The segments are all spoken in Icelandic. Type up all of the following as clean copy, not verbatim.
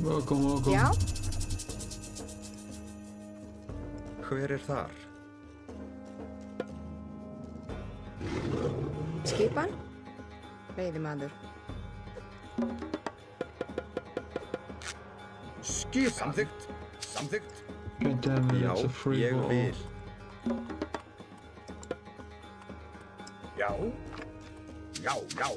Welkom, welkom. Já, Hver þar? skipan. Veiðimaður. Skip. Samþykkt. Samþykkt. God damn it, Já, it's a free ég ball. vil. Já. Já, já.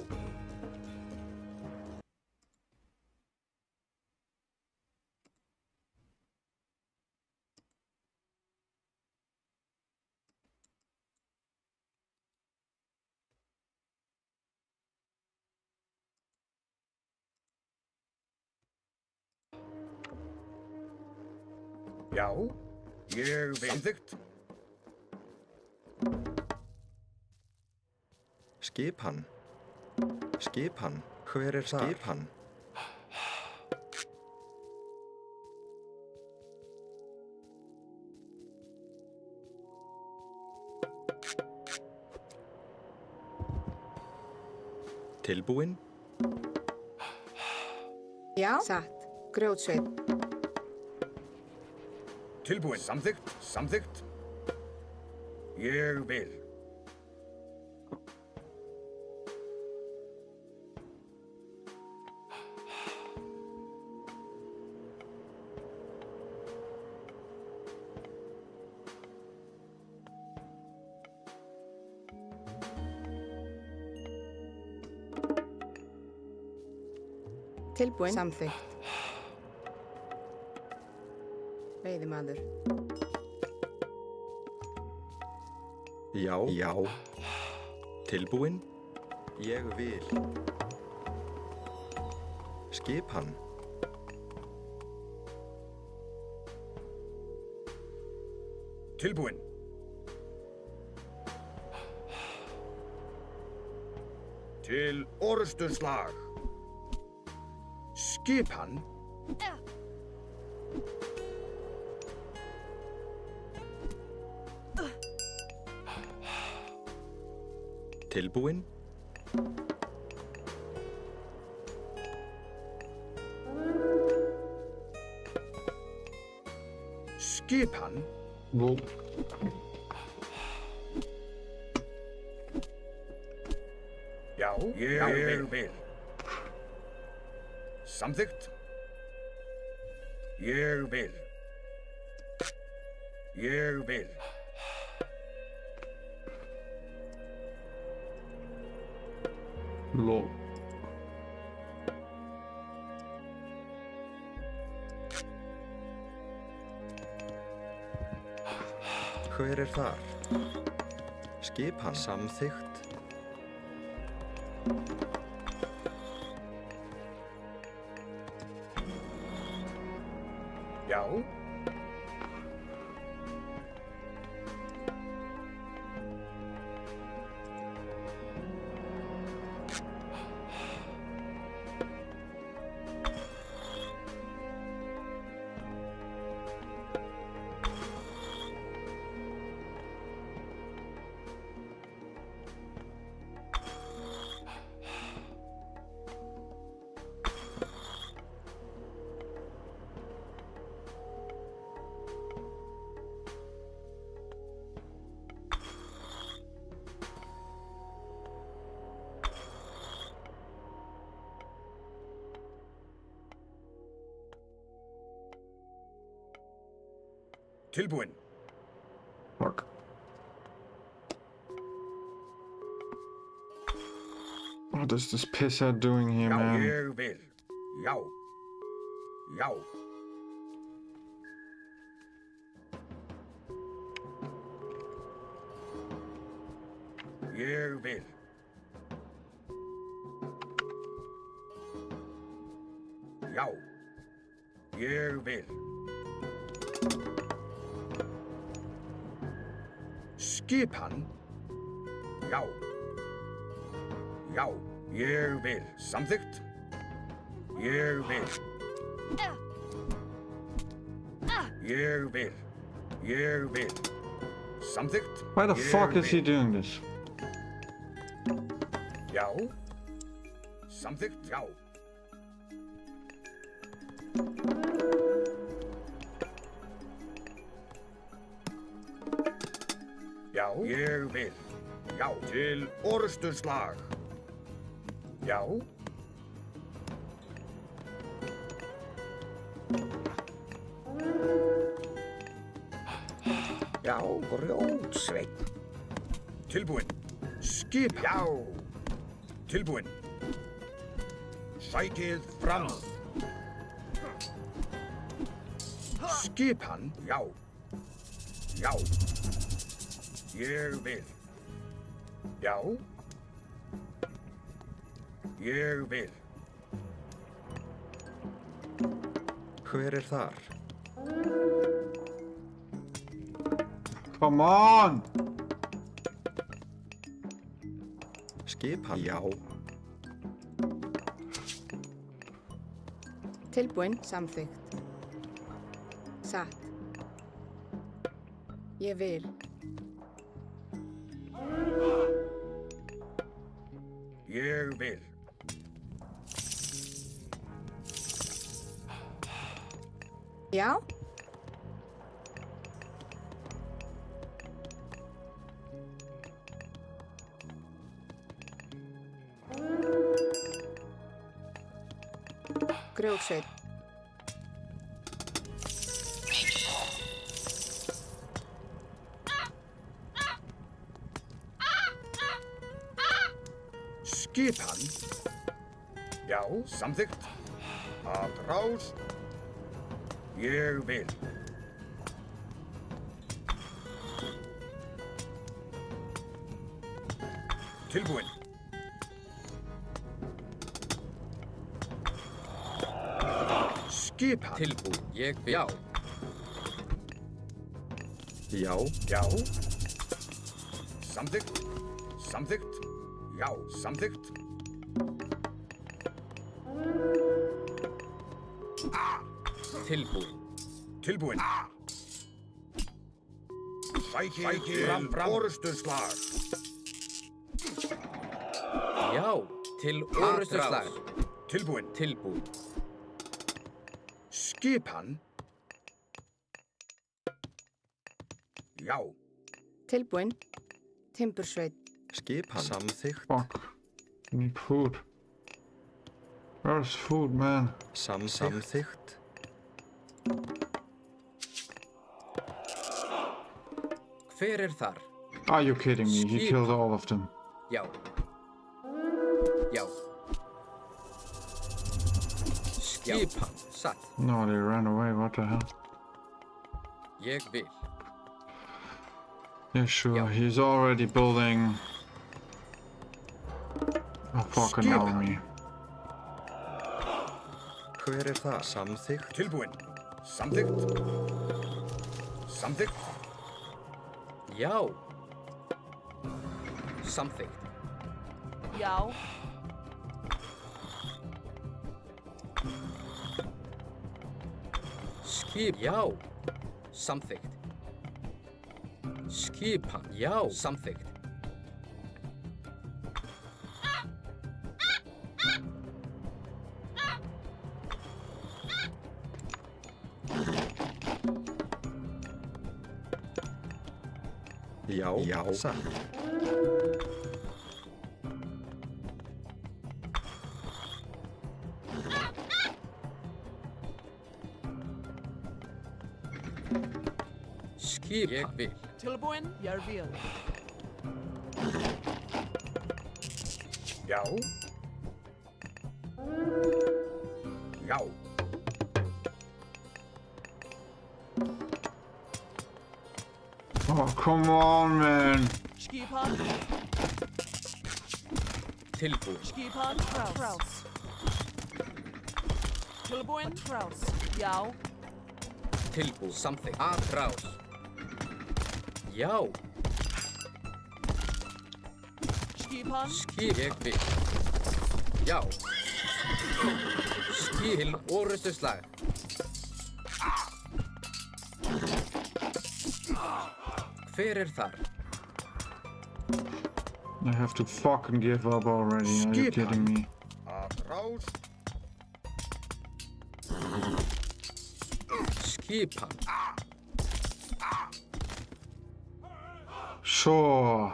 Já, ég vil. Samþykkt. Skip hann. Skip hann. Hver þar? Skip hann. Tilbúinn? Já, satt. Grjótsveit. Tilbúinn. Samþykkt. Samþykkt. Ég vil. Tilbúinn. Samþykkt. Veiðimaður. Já. Já. Tilbúinn? Ég vil. Skip hann. Tilbúinn. Til orrustuslag. Skip hann. Tilbúinn? Skip hann. Well, Já, ég vil. Samþykkt? Ég vil. Ég vil. lol. Hver þar? Skip hann. Samþykkt? Já. Tilbúinn. Fuck. What is this pisshead doing here, Já, man? ég vil. Já. Já. Ég vil. Já. Ég vil. Skip hann. Já. Já, ég vil. Samþykkt? Ég vil. Ég vil. Ég vil. Samþykkt? Why the Ég fuck is he vil. doing this? Já. Samþykkt? Já. ég vil. Já, til orustuslag. Já. Já, grjótsveinn. Tilbúinn. Skipan. Já. Tilbúinn. Sækið fram. Skipan. Já. Já. Ég vil. Já. Ég vil. Hver er þar? Come on! Skipan. Já. Tilbúinn, samþykkt. Satt. Ég vil. Ég vil. Já. Grjótsveinn. Skipan. Já, samþykkt. Að rás. Ég vil. Tilbúinn. Skipan. Tilbúinn, ég vil. Já. Já. Já. Samþykkt. Samþykkt. Já, samþykkt. Tilbúinn. Tilbúinn. Sækið fram. Orustuslag. Já, til orustuslag. Tilbúinn. Tilbúinn. Skipan. Já. Tilbúinn. Timbursveinn. Skipan. Samþykkt. Fuck. I need food. Where's food, man? Samþykkt. Hver er þar? Are you kidding me? He Skip. killed all of them. Já. Já. Skipan, satt. No, they ran away. What the hell? Ég vil. Yeah, sure. Yeah. He's already building a fucking Skip. army. Hver er það? Samþykkt. Tilbúinn. Samþykkt. Samþykkt. Já. Samþykkt. Já. Skip. Já. Samþykkt. Skipan. Já. Samþykkt. Já. Já. Satt. Skip. Ég vil. Tilbúinn, ég vil. Já. Já. Oh, come on, man. Skipan, Tilbúinn. skipan, Kraus. Tilbúinn, Kraus. Já. Tilbúinn. Samþykkt. Atrás. Já. Skipan, Skip. Ég vil. Já. Skip. Til orustuslag. Hver er þar? I have to fucking give up already. Are you Skip. kidding me? Að rás. Skipan. Svo.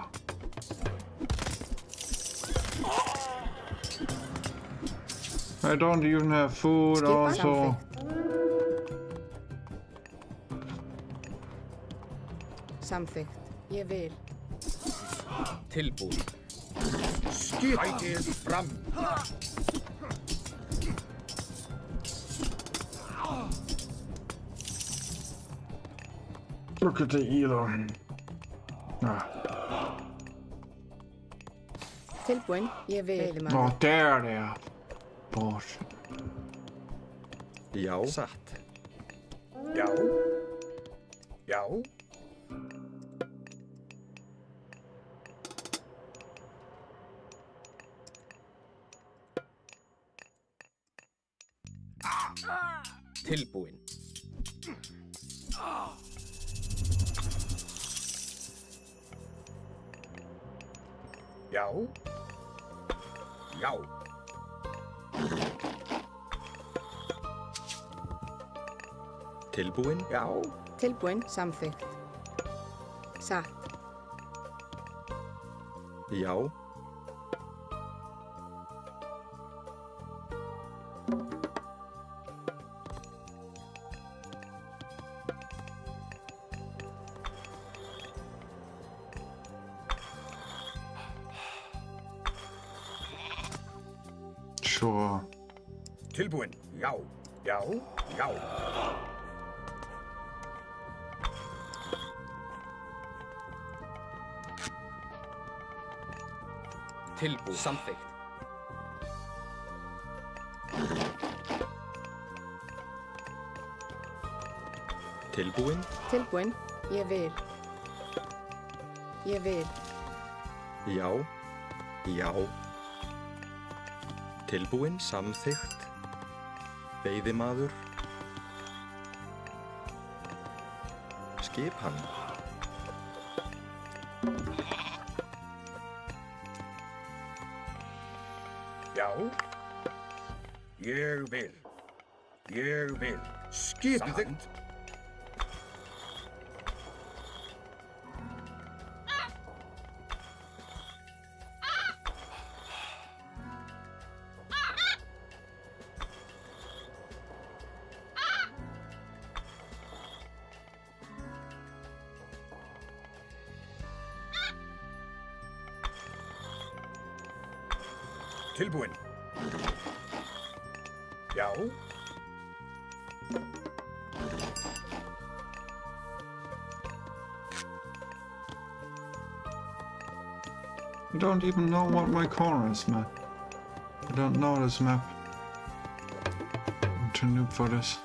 I don't even have food Skipan also. Samþykkt. Ég vil. Tilbúin. Skipið fram. Look at the either. Ah. Tilbúin. Ég vil. Veiðimaður. Oh, there they are. Bullshit. Já. Satt. Já. Já. Tilbúin. Já. Já. Tilbúin. Já. Tilbúin. Samþykkt. Satt. Já. Sure. Tilbúin. Já. Já. Já. Tilbúin. Samþykkt. Tilbúin. Tilbúin. Ég vil. Ég vil. Já. Já. Tilbúin. Samþykkt. Veiðimaður. Skipan. Já. Ég vil. Ég vil. Skipan. Tilbúin. Já. I don't even know what my corner is, man. I don't know this map. I'm too noob for this.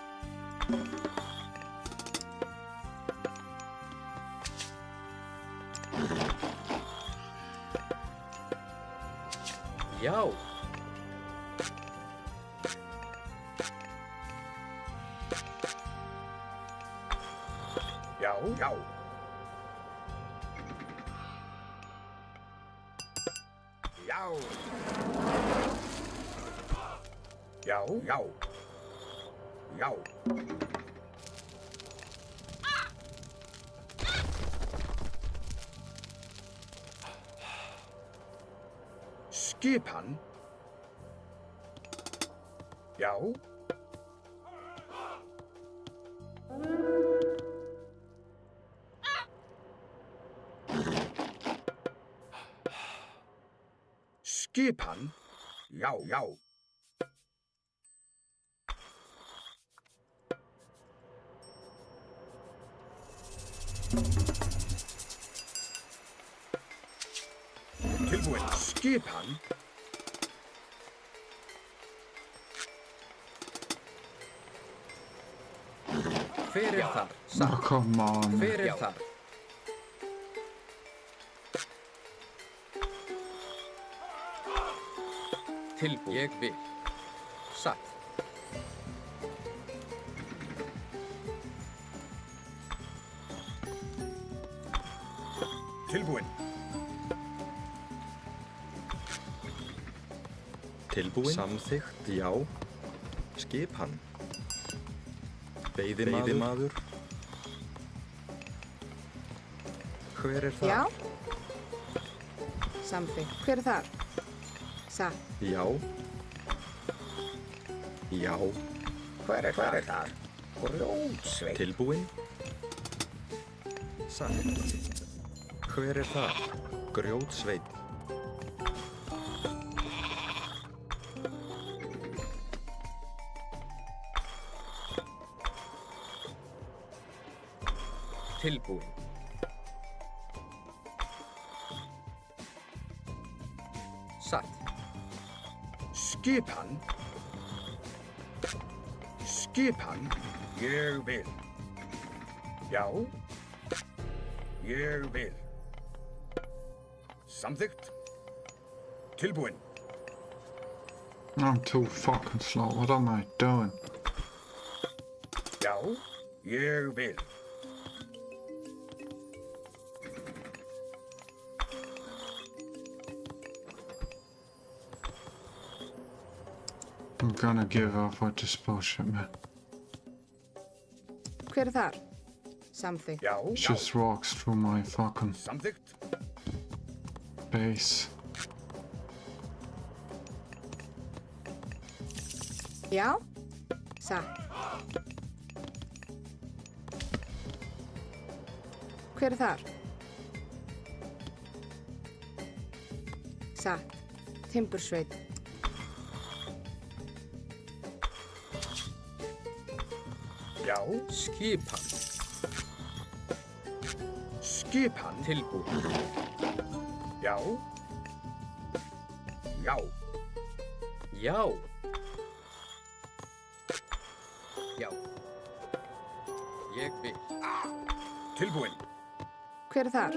Já. Já. Já. Já. Já. Já. Já. Skipan. Já. Skipan. Já, já. Tilbúin. Skipan. Hver er þar? Oh, come on. Hver er þar? Tilbúin. Ég vil. Satt. Tilbúin. Tilbúin. Samþykkt. Já. Skipan. Veiðimaður. Hver er það? Já. Samþykkt. Hver er þar? Satt. Já. Já. Hver er það? Grjótsveit. Tilbúin? Satt. Hver er það? Grjótsveit. Tilbúin. Satt. Skipan. Skipan. Ég vil. Já. Ég vil. Samþykkt. Tilbúin. I'm too fucking slow. What am I doing? Já. Ég vil. I'm gonna give up with this bullshit, man. Hver er þar? Samþykkt. Já. It just walks through my fucking Samþykkt. base. Já. Satt. Hver er þar? Satt. Timbursveit. Já. Skipan. Skipan. Tilbúin. Já. Já. Já. Já. Ég vil. Tilbúin. Hver er þar?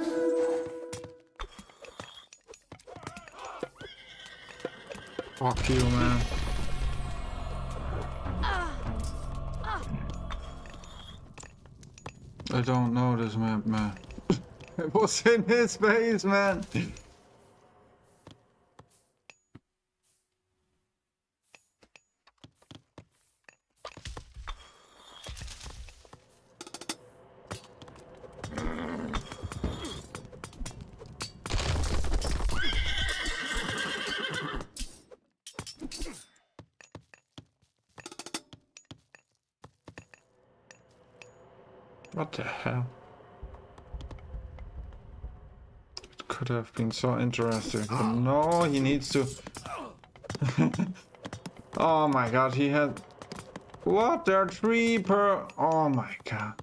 Fuck you, man. I don't know this map, man. It was in his base, man. What the hell? It could have been so interesting, but no, he needs to. Oh my god, he had. What? There are 3 per. Oh my god.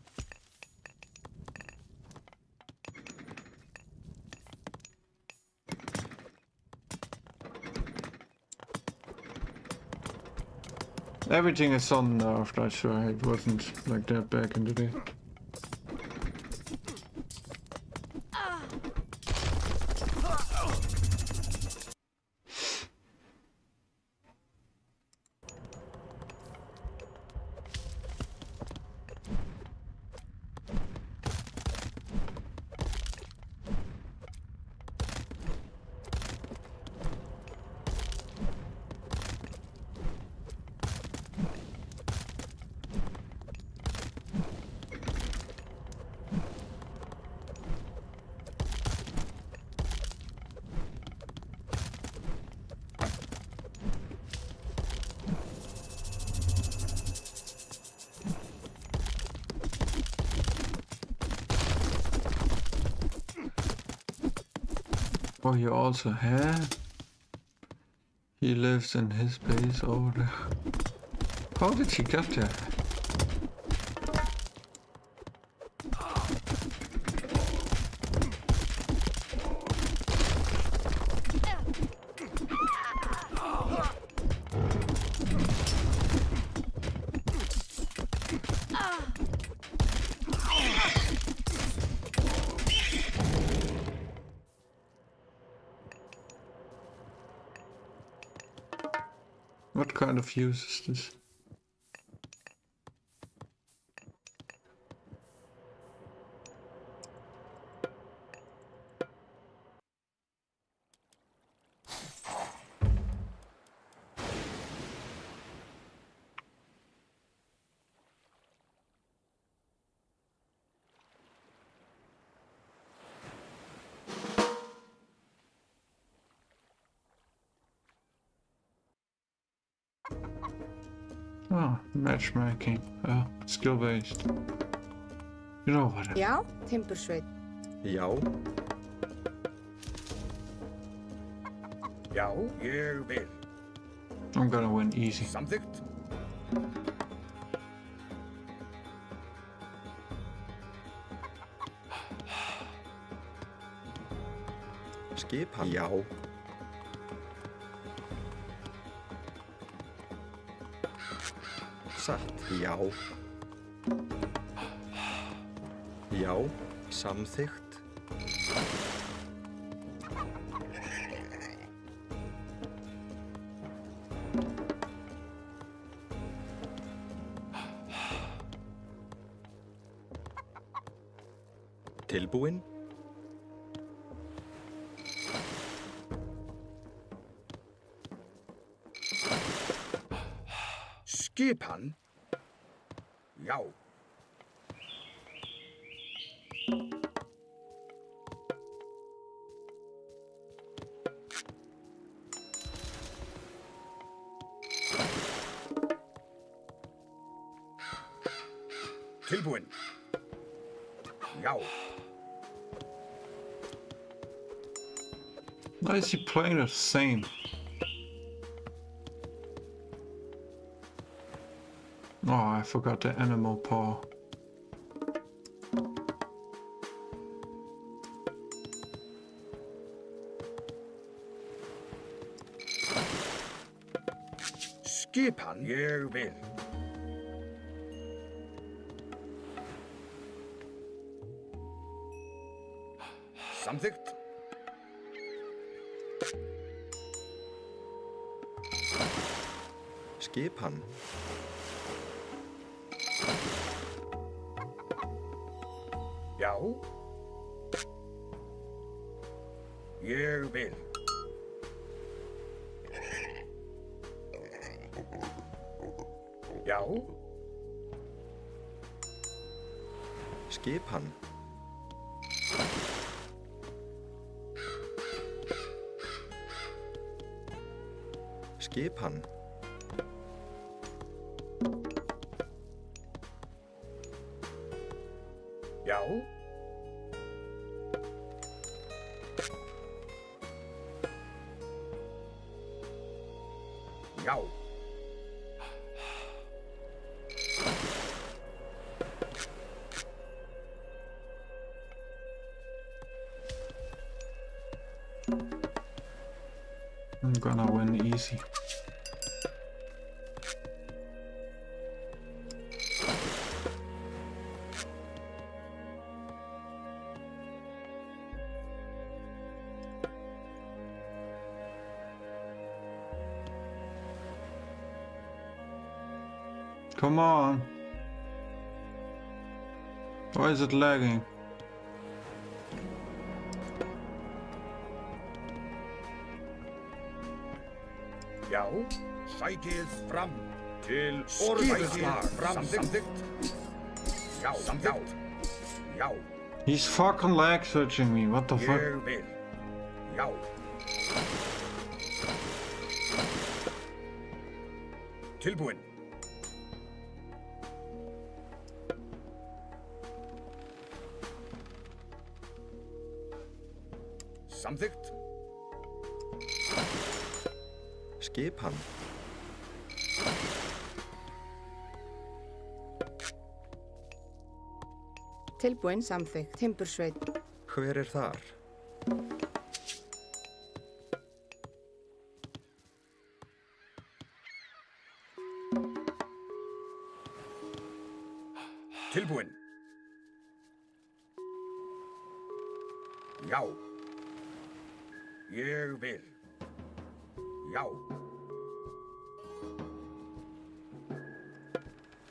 Everything is so nerfed, I swear. It wasn't like that back in the day. Oh, you also have? He lives in his base over there. How did he get there? What kind of fuse is this? Oh, matchmaking. Skill based. You know what? Já, timbursveit. Já, Já, ég vil. I'm gonna win easy. Samþykkt. skipan. Já, satt. Já, já, samþykkt. Tilbúin. Skipan. Já. Tilbúin. Já. Why is he playing the same? Oh, I forgot the animal paw. Skipan. Ég vil. Samþykkt. Skipan. Já. Ég vil. Já. Skipan. Skipan. Já. Já. I'm gonna win easy. Come on. Why is it lagging? Já. Sækið fram. Til orðvæðislar. Fram. Samþykkt. Já. Samþykkt. Já. He's fucking lag searching me. What the fuck? Ég vil. Já. Tilbúin. Samþykkt. Skipan. Tilbúin samþykkt. Timbursveit. Hver er þar? Tilbúin. Já. Ég vil. Já.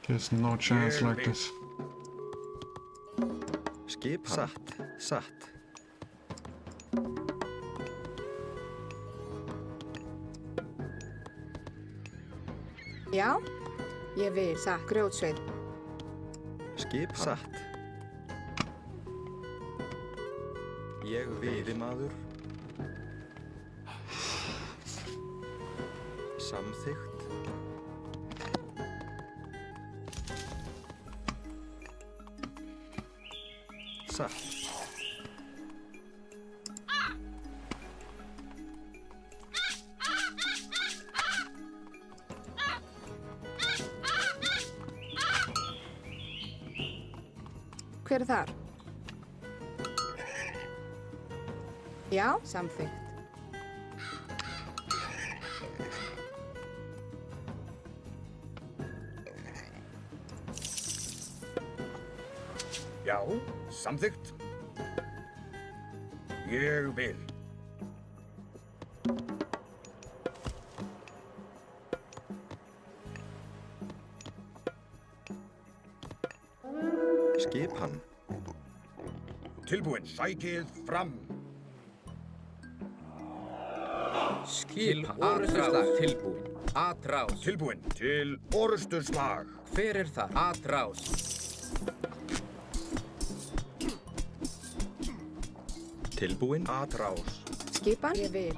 There's no chance like this. Skipan. Satt. Satt. Já, ég vil. Satt. Grjótsveit. Skipan. Satt. Ég veiðimaður. Samþykkt. Satt. Hver er þar? Já, samþykkt. Já, samþykkt. Ég vil. Skipan. Tilbúin. Sækið fram. Skipan. Orrustuslag tilbúin. Atrás. Tilbúin. Til orustuslag. Hver er það? Atrás. Tilbúin. Atrás. Skipan? Ég vil.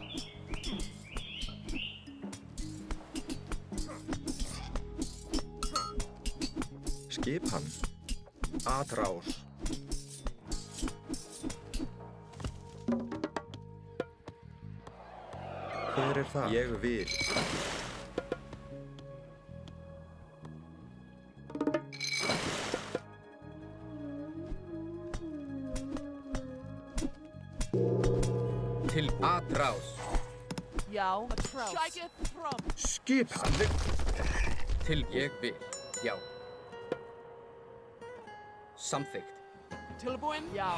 Skipan. Atrás. Hver er það? Ég vil. Til atrás. Já, atrás. Sækið fram. Skipan. Samþykkt. Til ég vil. Já. Samþykkt. Tilbúin. Já.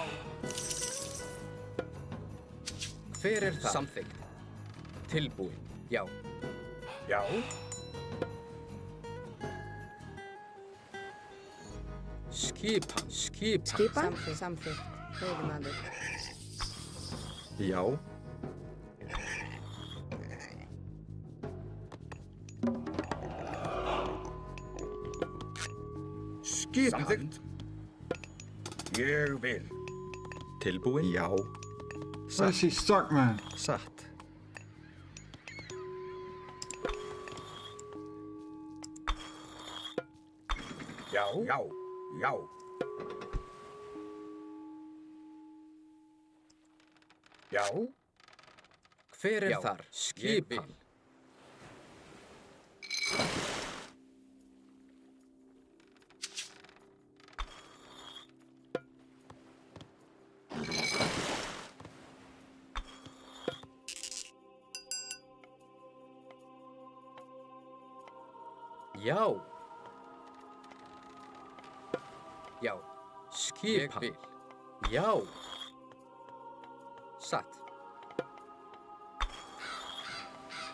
Hver er það? Samþykkt. Tilbúin. Já. Já. Skipan. Skipan. Skipan? Samþykkt. Veiðimaður. Já. Skipan. Samþykkt. Ég vil. Tilbúin. Já. Where's he stuck, man? Satt. Já. Já. Já. Já. Hver er Já. þar? Skipan. Já. Já. Skipan. Ég vil. Já. Satt.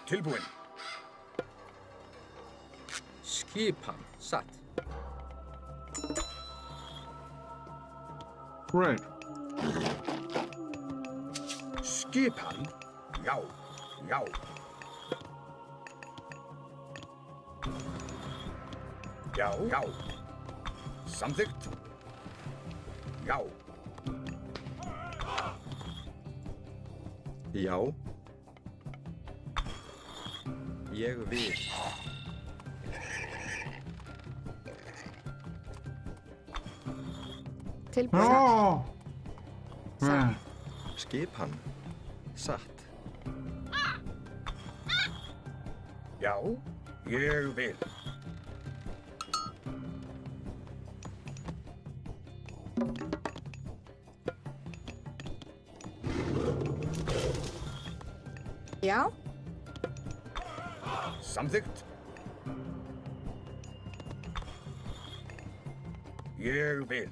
Tilbúin. Skipan. Satt. Right. Skipan. Já. Já. Já. Já. Samþykkt. Já. Já. Ég vil. Tilbúin. Oh! Man. Skipan. Satt. Já. Ég vil. Já. Samþykkt. Ég vil.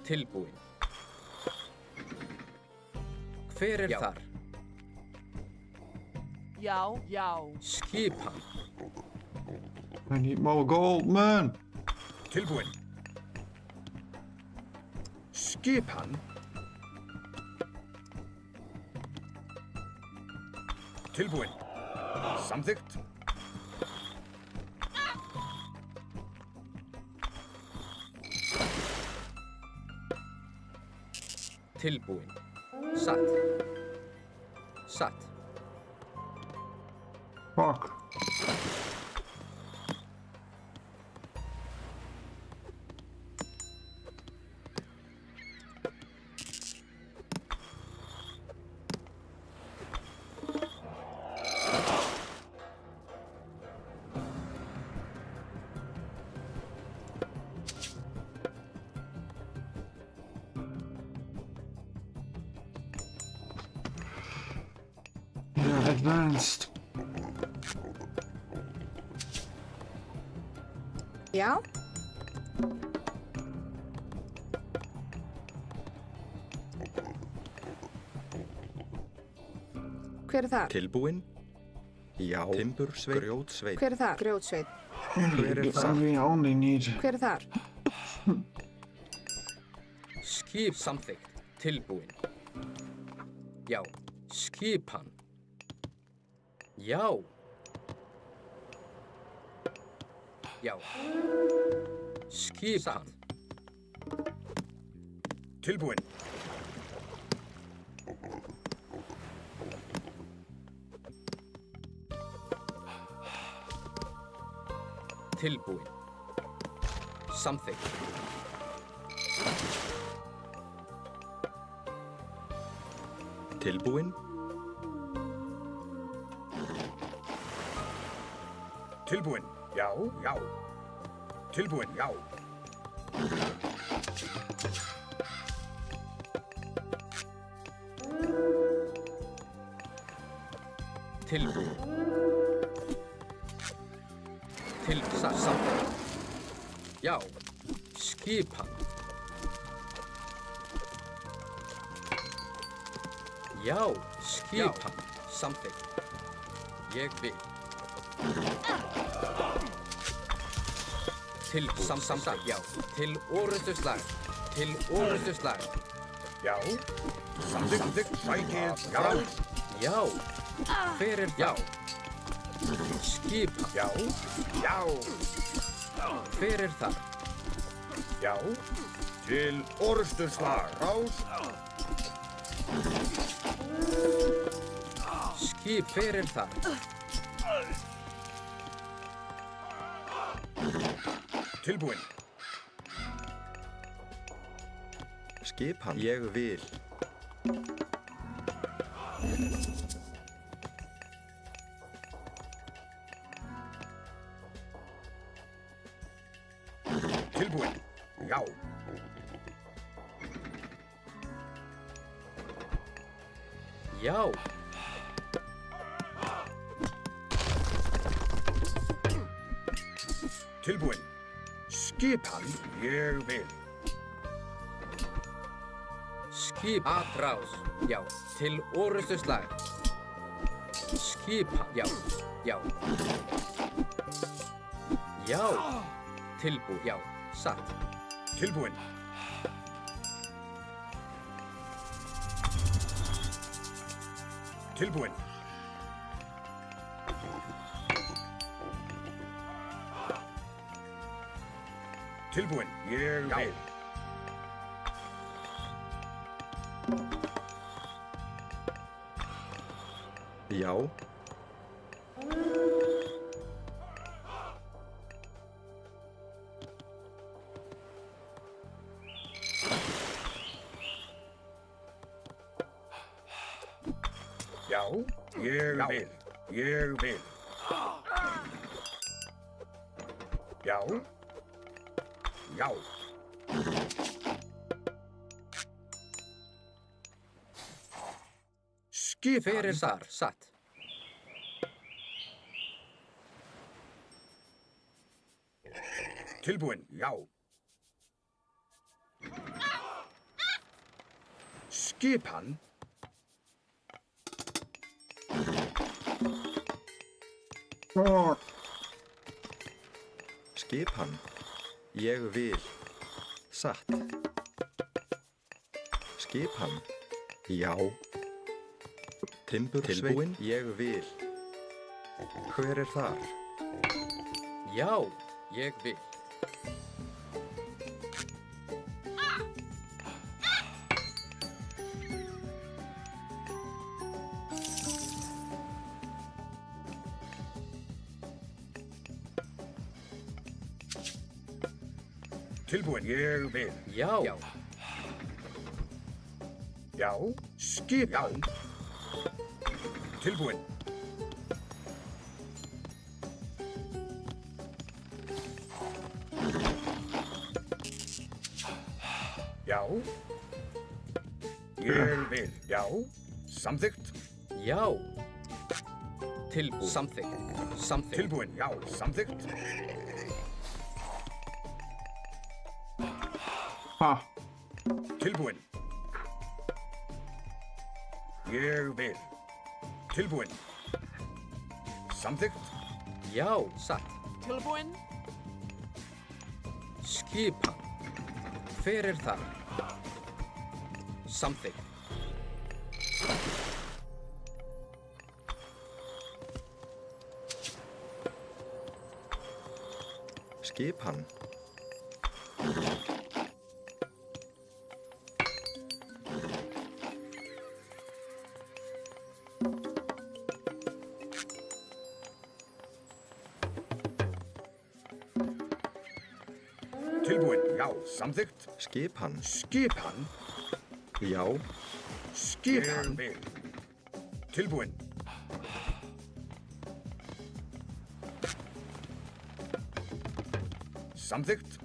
Tilbúin. Hver er Já. þar? Já, já. Skipan. I need more gold, man. Tilbúin. Skipan. Tilbúin. Samþykkt. Tilbúin. Satt. Satt. Fuck. advanced. Já. Hver er þar? Tilbúin? Já. Timbursveit. Grjótsveit. Hver er þar? Grjótsveit. Hver er þar? We only need... Hver er þar? Skip samþykkt. Tilbúin. Já. Skipan. Já. Já. Skipan. Tilbúin. Tilbúin. Samþykkt. Tilbúin? Tilbúin. Já, já. Tilbúin, já. Tilbúin. Samþykkt. Já. Skipan. Já. Skipan. Samþykkt. Ég vil. Til samþykkt. Já. Til orrustuslag. Til orrustuslag. Já. Samþykkt. Sækið. Já. Já. Hver er já? Skipan. Já. Já. Hver er þar? Já. Til orrustuslag. Rás. Skip, hver er þar? Tilbúin. Skipan. Ég vil. Tilbúin. Já. Já. Tilbúin. Skipan. Ég vil. Skip atrás. Já. Til orrustuslag. Skipan. Já. Já. Já. Tilbú. Já. Satt. Tilbúin. Tilbúin. Tilbúin. Ég vil. Já. Já. Ég vil. Ég vil. Já. Já. Skipan. Hver er þar? Satt. Tilbúin. Já. Skipan. Skipan. Ég vil. Satt. Skipan. Já. Timbursveit. Tilbúin. Ég vil. Hver er þar? Já. Ég vil. Tilbúin. Ég vil. Já. Já. Já. Skipan. Tilbúin. Já. Ég vil. Já. Samþykkt. Já. Tilbúin. Samþykkt. Samþykkt. Tilbúin, já, samþykkt. Ha. Tilbúin. Ég vil. Tilbúin. Samþykkt. Já, satt. Tilbúin. Skipan. Hver þar? Samþykkt. Skipan. Tilbúin, já, samþykkt. Skipan. Skipan. Já. Skipan. Ég vil. Tilbúin. Samþykkt.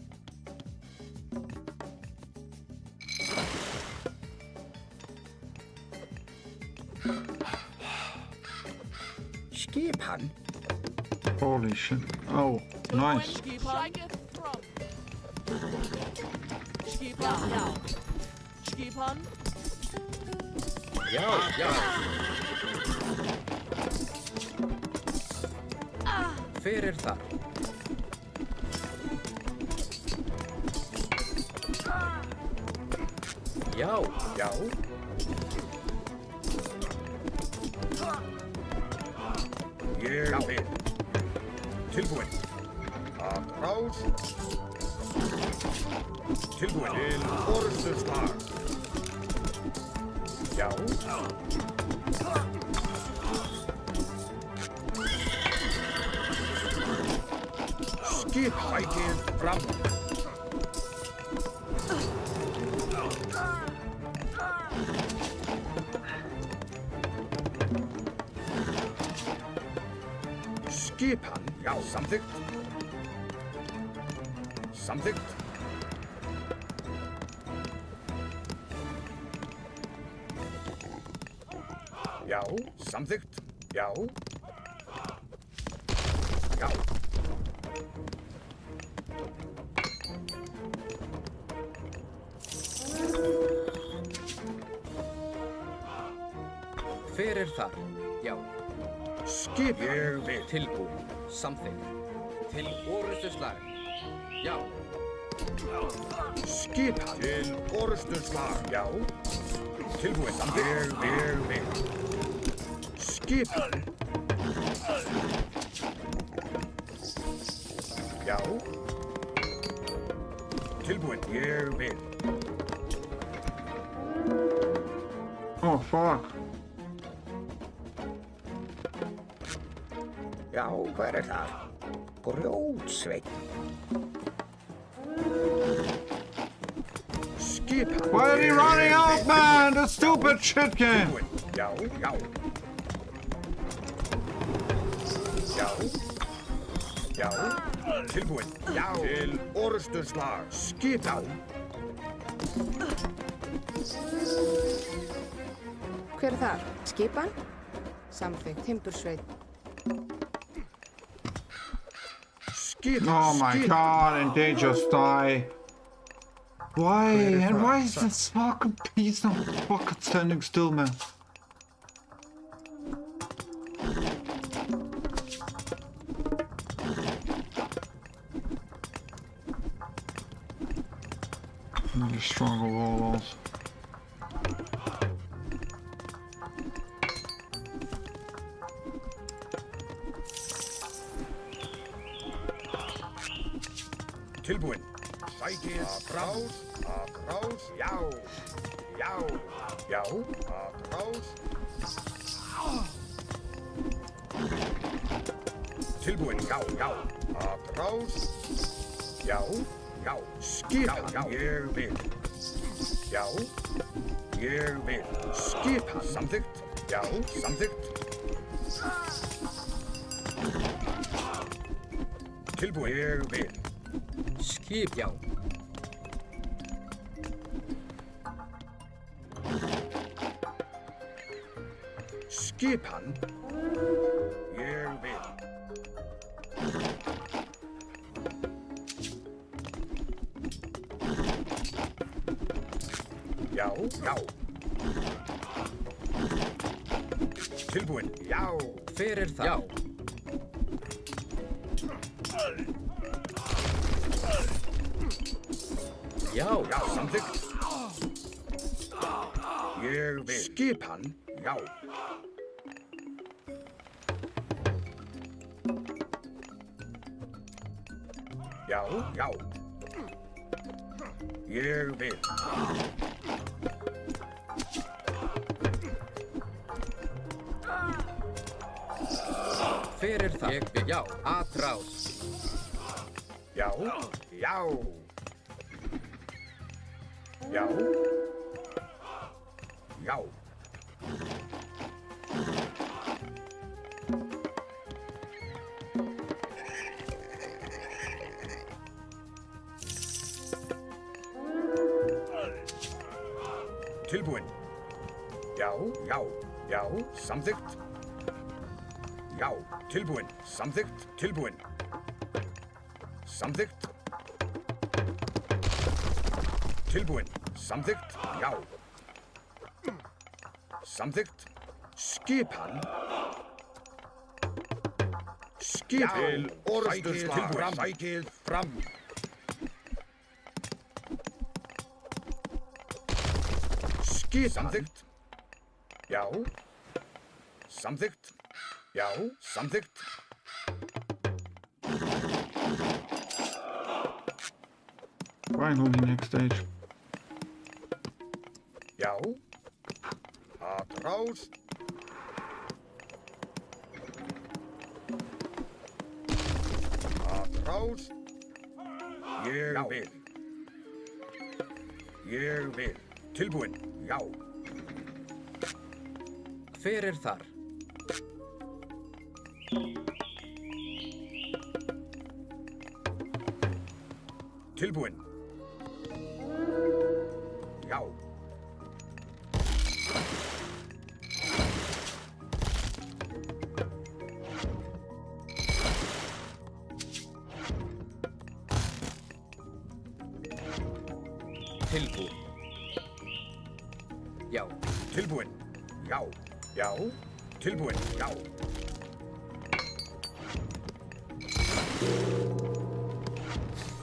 Skipan. Holy shit. Oh, nice. Skipan. Skipan. Já. Skipan. Já, já. Hver þar? Já, Já. Ég vil. Tilbúin. Að rás. Tilbúin. Til orðstöðslag. Já. Skip hækið fram. Skipan, já, samþykkt. Samþykkt. Já, samþykkt. Já. Já. hver þar? Já. Skip ég vil. Tilbúin. Samþykkt. Til orrustuslag. Já. Skipan til orrustuslag. Já. Tilbúin. Samþykkt. Ég vil. Skipan. Já. Tilbúin. Ég vil. Oh, fuck. Já, hver það? Grjótsveinn. Skipan. Why are you running out, man? The stupid shit game. Tilbúin. Já, já. Já. Já. Tilbúin. Já. Til orrustuslag. Skipan. Hver er þar? Skipan? Samþykkt, timbursveit. Skipan. Oh my Skipan. god, and they just die. Why? And why is this fucking piece not fucking standing still, man? Another stronger walls. Tilbúin. Sækið. Akrás. Akrás. Já. Já. Já. Akrás. Tilbúin. Já. Já. Akrás. Já. Já. Skipan. Já. Ég vil. Já. Ég vil. Skipan. Samþykkt. Já. Samþykkt. Tilbúin. Ég vil. Skip, já. Skipan. já. Tilbúinn, já. Hver er það? Já. Já. Já, samþykkt. Ég vil. Skipan, já. Já, já. Ég vil. Hver er það? Ég vil. Já. Atrás. Já, já. Já. Já. Tilbúinn. Já, já, já, samþykkt. Já, tilbúinn, samþykkt, tilbúinn. Samþykkt. Tilbúinn, samþykkt, já. Samþykkt. Skipan. Skipan. Orrustuslag fram. Sækið fram. Skipan. Samþykkt. Já. Samþykkt. Já, samþykkt. Finally, next stage. Já. Atrás. Atrás. Ég vil. Ég vil. Tilbúinn, já. Hver er þar? Tilbúinn. Já. Tilbúinn. Já. Tilbúinn. Já. Já. Tilbúinn. Já.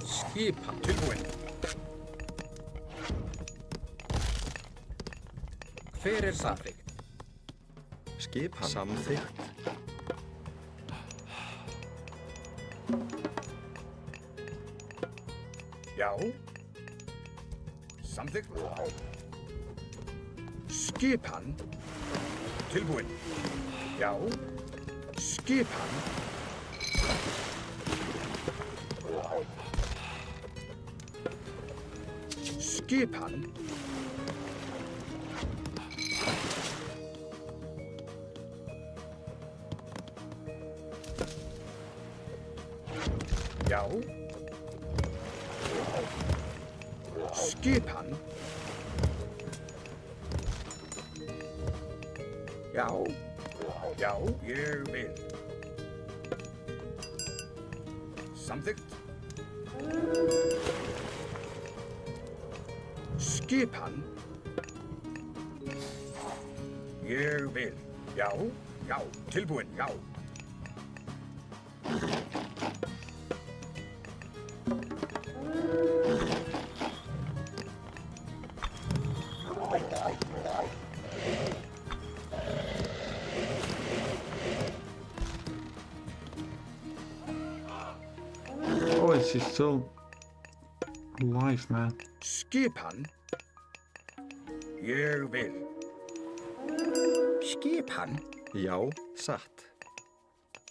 Skipan. Tilbúinn. Hver er samþykkt? Skipan. Samþykkt. Já. Samþykkt. Skipan. Tilbúinn. Já. Skipan. Skipan. Já. Skipan. Já. Já, ég vil. Samþykkt. Skipan. Ég vil. Já, já, tilbúinn, já. Oh, is he still alive, man? Skipan. Ég vil. Skipan. Já, satt.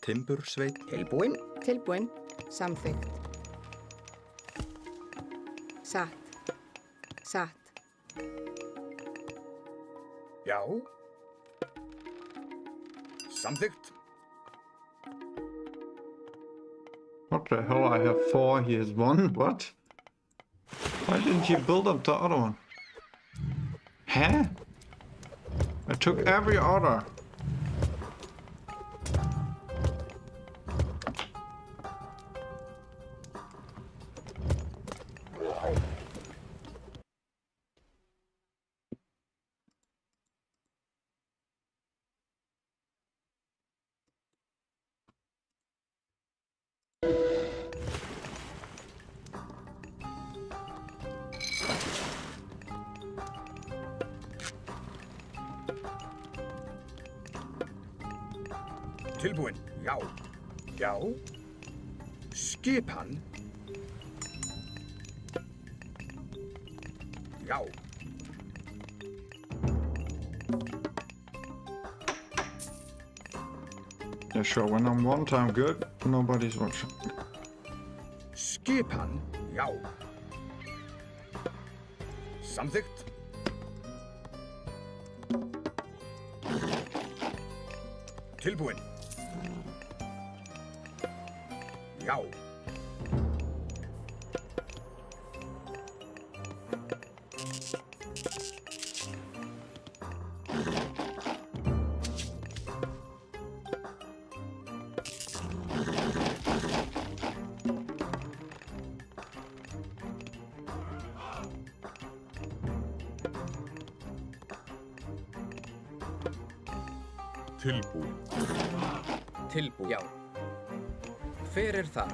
Timbursveit. Tilbúinn. Tilbúinn. Samþykkt. Satt. Satt. Já. Samþykkt. What the hell? I have 4, he has 1? What? Why didn't you build up the other one? Huh? I took every order. Tilbúinn, já. Já. Skipan. Já. Yeah, sure, when I'm one time good, nobody's watching. Skipan, já. Samþykkt. Tilbúinn. Já. Tilbúin. Tilbúin. Já. Hver er þar?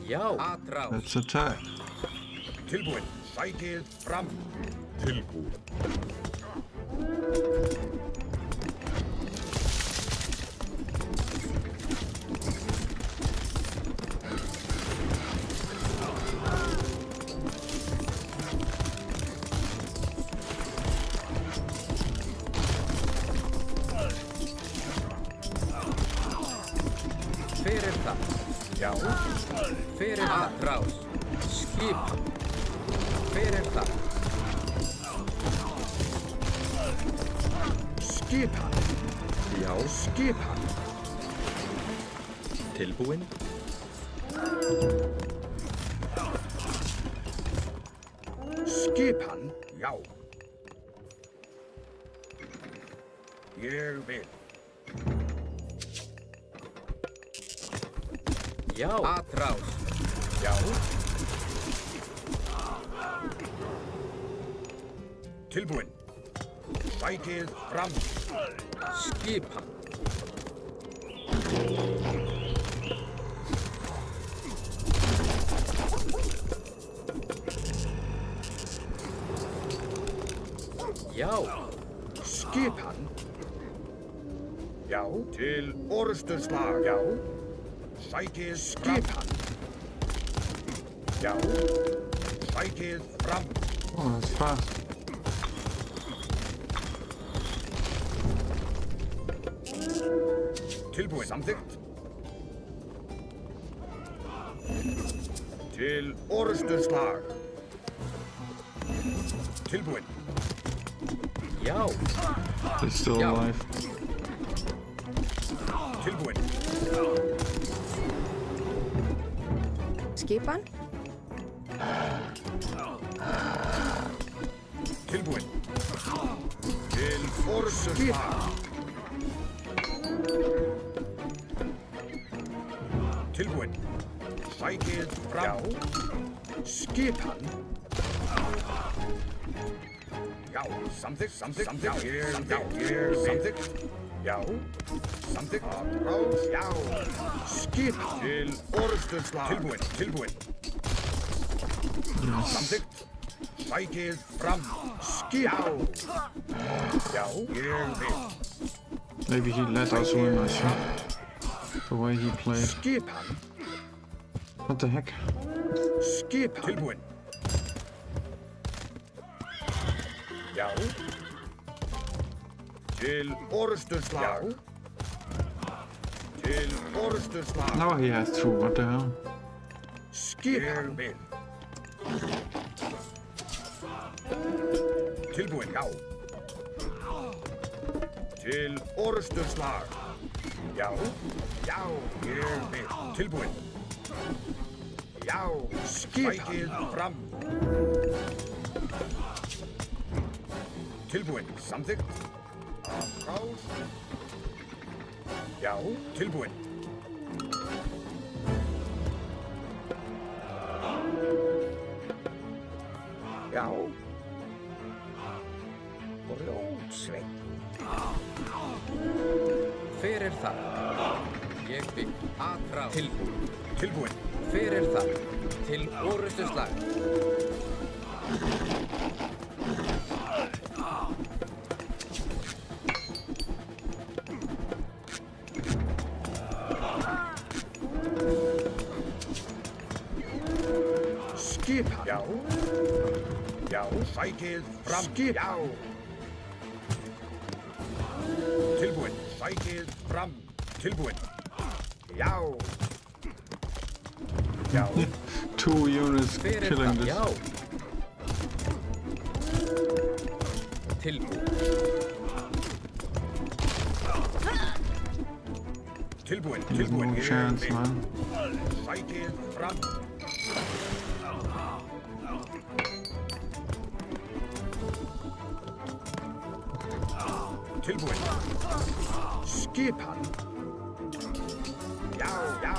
Já. Atrás. Let's attack. Tilbúinn, sækið fram. Tilbúin. Hver er það? Já. Hver er atrás? Skipan. Hver er það? Skipan. Já, skipan. Tilbúinn. Skipan, já. Ég vil. Já. Atrás. Já. Tilbúinn. Sækið fram. Skipan. Já. Skipan. Já. Til orustuslag. Já. Sækið skipan. Já. Sækið fram. Oh, that's fast. Tilbúinn. Samþykkt. Til orustuslag. Tilbúinn. Já. They're still Yeah. alive. Tilbúinn. Skipan? Tilbúinn. Til orustuslag. Tilbúinn. Sækið fram. Já. Skipan. Já. Samþykkt. Samþykkt. Já. Samþykkt. Já. Samþykkt. Atrás. Já. Skipan. Til orustuslag. Tilbúinn. Samþykkt. Sækið fram. Skipan. Já. Ég vil. Maybe he let us win, I think. The way he played. Skipan. What the heck? Skipan. Tilbúinn. Já. Til orustuslag. Já. Til orustuslag. Now he has two, what the hell? Skipan. Ég vil. Tilbúinn. Já. Til orustuslag. Já. Já. Ég vil. Tilbúinn. Já. Skipan. Sækið fram. Tilbúinn. Samþykkt. Atrás. Já. Tilbúinn. Já. Grjótsveinn. Hver er það? Ég bygg. Atrás. Tilbúin. Tilbúinn. Hver er það? Til orustuslag. Já. Já, sækið fram. Skip. Já. Tilbúin. Sækið fram. Tilbúin. Já. Já. 2 units Hver er killing það? this. Já. Tilbúin. Tilbúin. There's Tilbúin. no chance, man. Sækið fram. Tilbúin. Skipan. Já, já.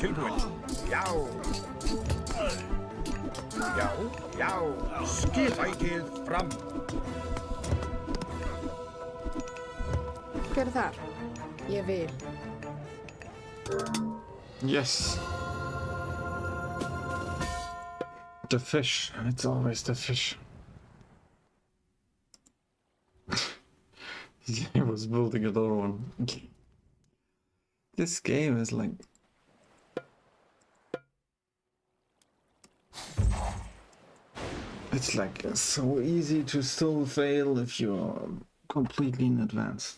Tilbúin. Já. Já, já. Sækið fram. Hver er þar? Ég vil. Yes. The fish. It's always the fish. He was building another one. This game is like... It's like so easy to still fail if you're completely in advance.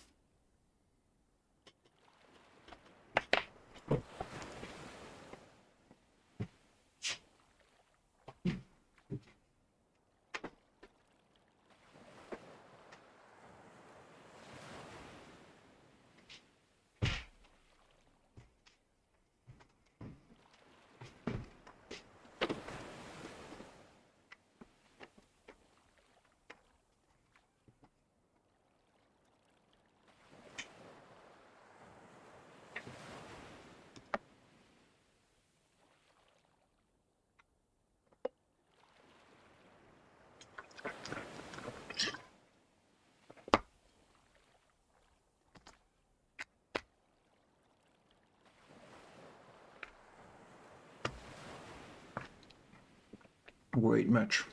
Great match.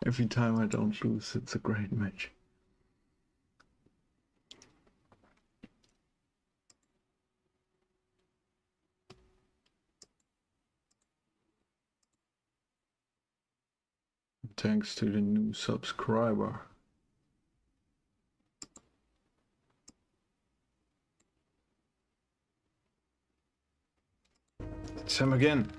Every time I don't lose, it's a great match. Thanks to the new subscriber. It's him again.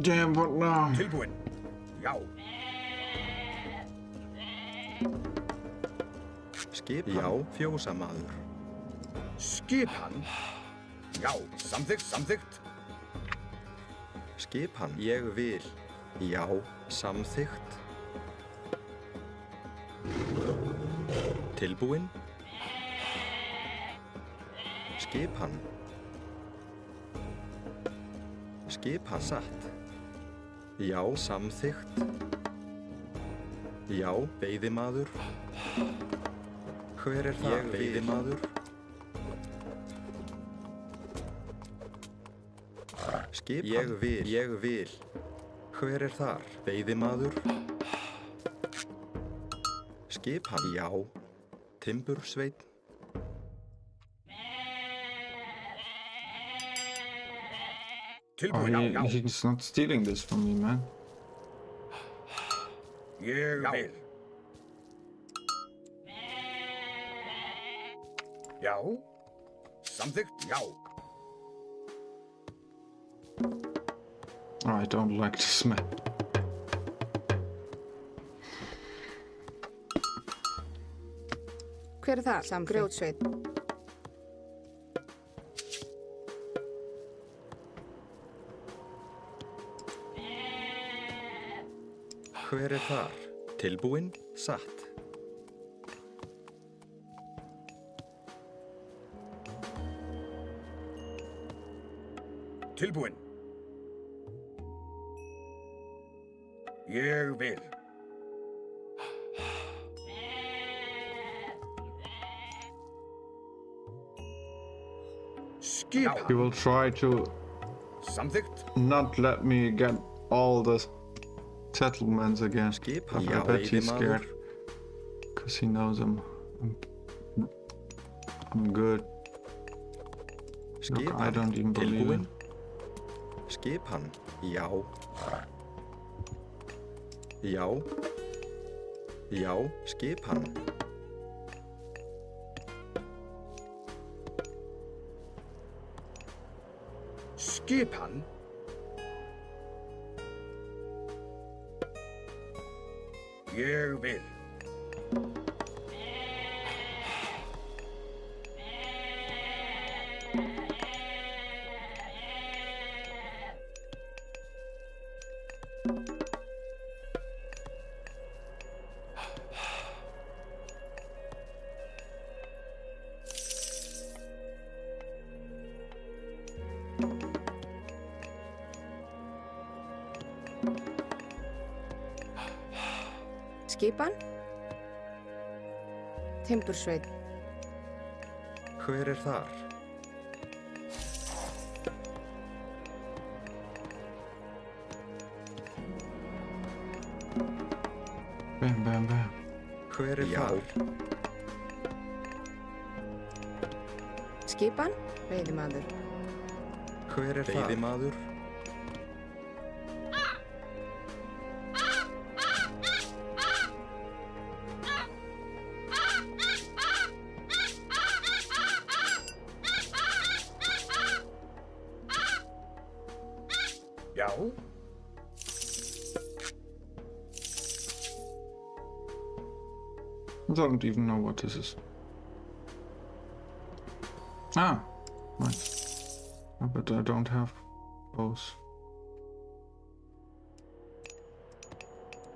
Damn, what now? Tilbúin. Já. Skipan. Já, fjósamaður. Skipan. Já, samþykkt, samþykkt. Skipan. Ég vil. Já, samþykkt. Tilbúin. Skipan. Skipan satt. Já, samþykkt. Já, veiðimaður. Hver er það? Ég veiðimaður. Skipan. Ég vil. Hver er þar? Veiðimaður. Skipan. Já. Timbursveinn. Tilbúin. Já, já. He's not stealing this from me, man. Ég vil. Já. Samþykkt. Já. I don't like this map. Hver er það? Sam Grjótsveit. Hver er þar? Tilbúin, satt. Tilbúin. Ég vil. Skipan. He will try to Samþykkt. not let me get all the settlements again. Skipan. I Já, bet he's veiðimaður. scared. Because he knows I'm good. Look, I don't even believe Tilbúin. it. Skipan. Já. Já. Já, skipan. Skipan. Ég vil. Skipan. Timbursveit. Hver er þar? Bam, bam, bam. Hver er þar? Skipan. Veiðimaður. Hver er þar? Veiðimaður. Já. I don't even know what this is. Ah, nice. But I don't have those.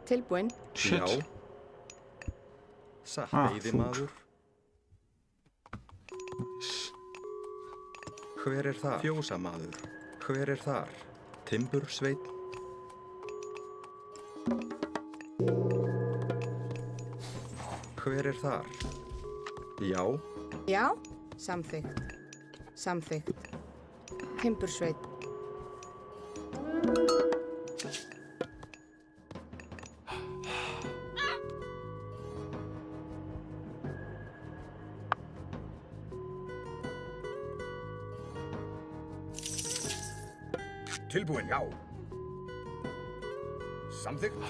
Tilbúin. Shit. Já. Satt. Ah, Veiðimaður. Nice. Hver er þar? Fjósamaður. Hver er þar? Timbursveit. Hver er þar? Já. Já. Samþykkt. Samþykkt. Timbursveit. Tilbúin, já. Samþykkt.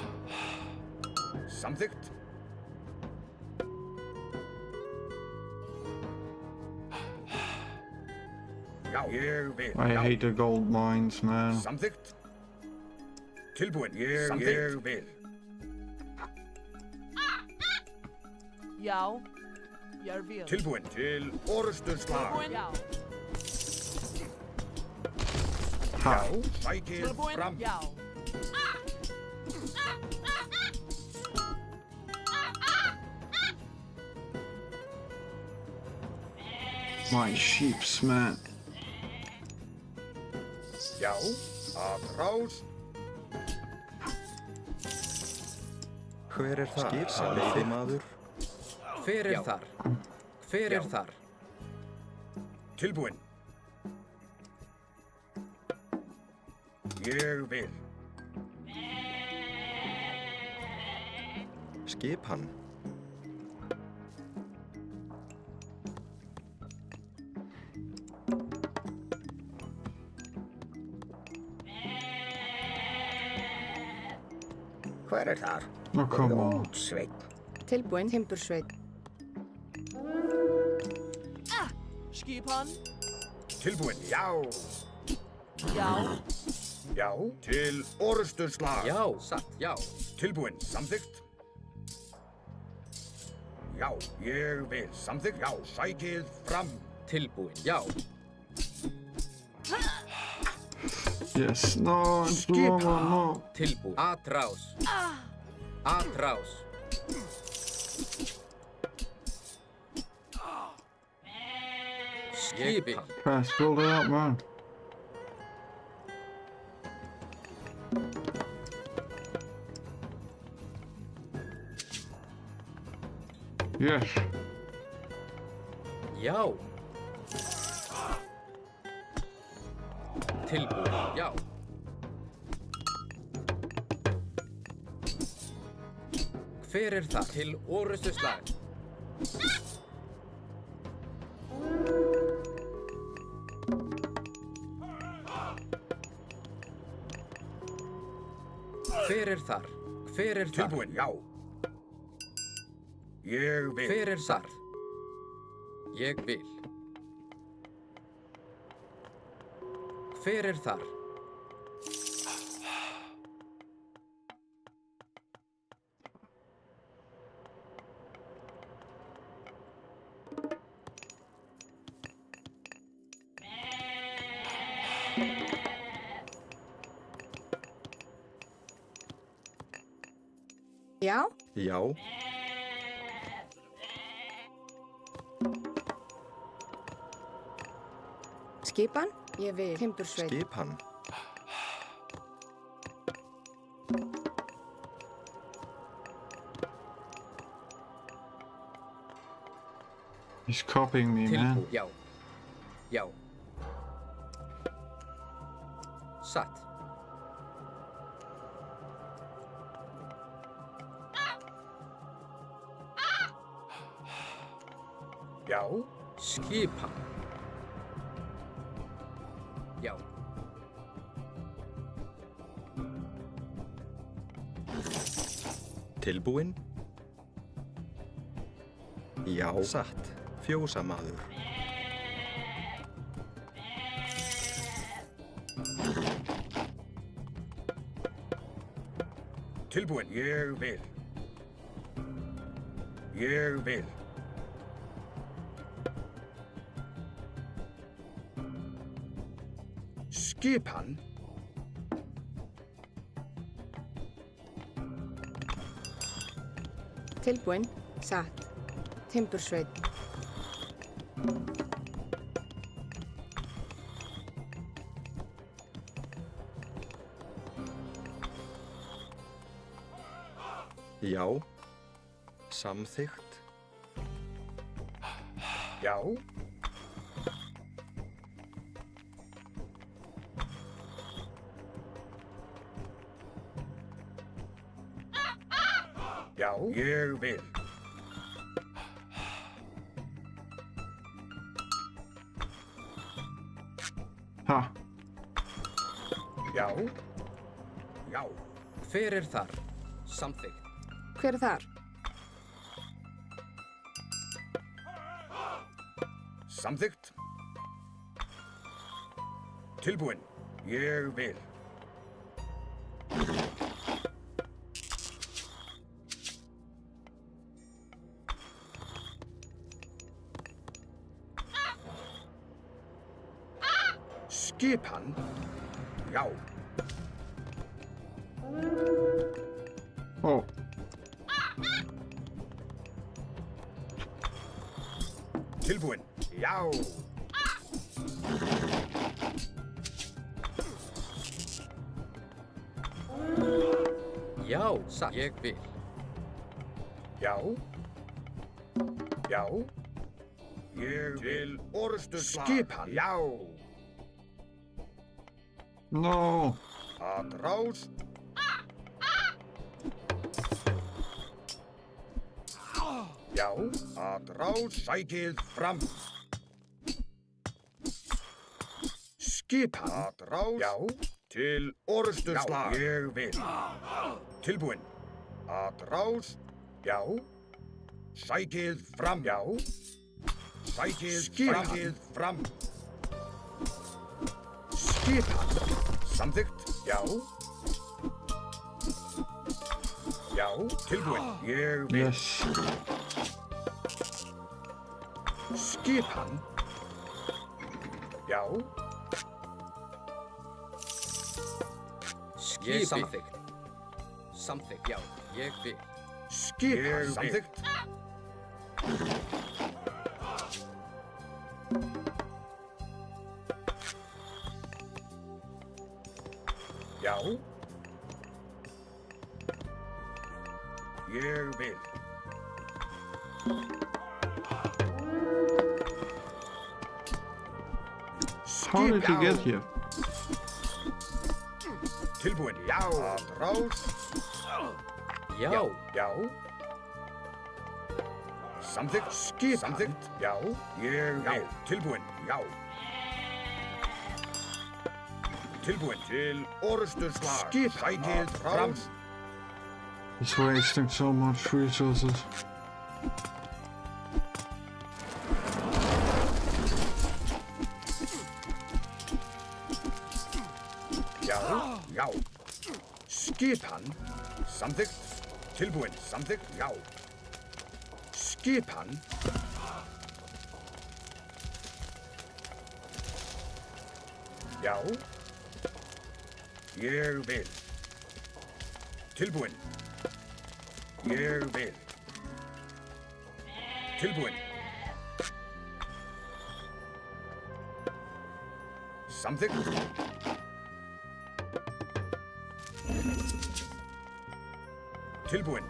Samþykkt. Já, ég vil. I Já. hate the gold mines, man. Samþykkt. Tilbúin, ég vil. Já. Ég vil. Tilbúin til orrustuslag. Tilbúin. Já. Ha. Sækið Tilbúin. fram. Já. My sheeps, man. Já, af rás. Hver er þar? Skipan. Veiðimaður. Hver er þar? Hver er þar? Tilbúin. Ég vil. Skipan. Hver er þar? Oh, come on. Sveit. Tilbúin. Timbursveit. Skipan. Tilbúin, já. Já. Já, til orrustuslag. Já, satt, já. Tilbúin, samþykkt. Já, ég vil. Samþykkt, já. Sækið fram. Tilbúin, já. Yes, no, no. Tilbúin. Atrás. Atrás. Skipan. Fast, build it up, man. Yes. Já. Tilbúin, já. Hver er það? Til orrustuslag. Hver er þar? Hver er þar? Tilbúin, já. Ég vil. Hver er þar? Ég vil. Hver er þar? Já, Já. skipan, ég vil. Timbursveit. Skipan. He's copying me, man. Tilbúið. Já. Já. Satt. Já. Skipan. Já. Tilbúin. Já. Satt. Fjósamaður. Tilbúin, ég vil. Ég vil. Skipan. Tilbúin, satt. Timbursveit. Já. Samþykkt. Já. Já, ég vil. Ha. Já. Já. Hver er þar? Samþykkt. Hver er þar? Samþykkt. Tilbúin. Ég vil. Skipan. Já. Oh. Tilbúin. Já. Já. Satt. Ég vil. Já. Já. Ég vil orrustuslag. Skipan. Já. No. Að rás. Já. Að rás. Sækið fram. Skipan. Að rás. Já. Til orrustuslag. Já, ég vil. Tilbúin. Að rás. Já. Sækið fram. Já. Sækið fram. Skipan. Samþykkt. Já. Já. Tilbúin. Ég vil. Yes. Skipan. Já. Ég samþykkt. Samþykkt, já. Ég vil. Skipan. Samþykkt. Já. Ég vil. How did he get here? Tilbúin. Já. Að rás. Já. Já. Samþykkt. Skipan. Samþykkt. Já. Ég vil. Tilbúin. Já. Tilbúin til orrustuslag. Skipan. Sækið fram. He's wasting so much resources. Já, já. Skipan. Samþykkt. Tilbúin. Samþykkt. Já. Skipan. Já. Ég vil. Tilbúin. Ég vil. Tilbúin. Samþykkt. Tilbúin.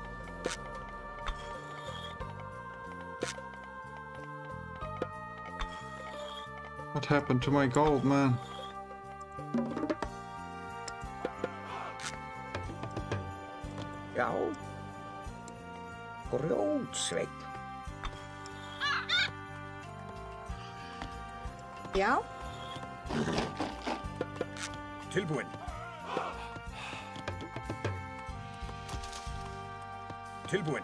What happened to my gold, man? Já. Grjótsveinn. Já, Tilbúin. Tilbúin.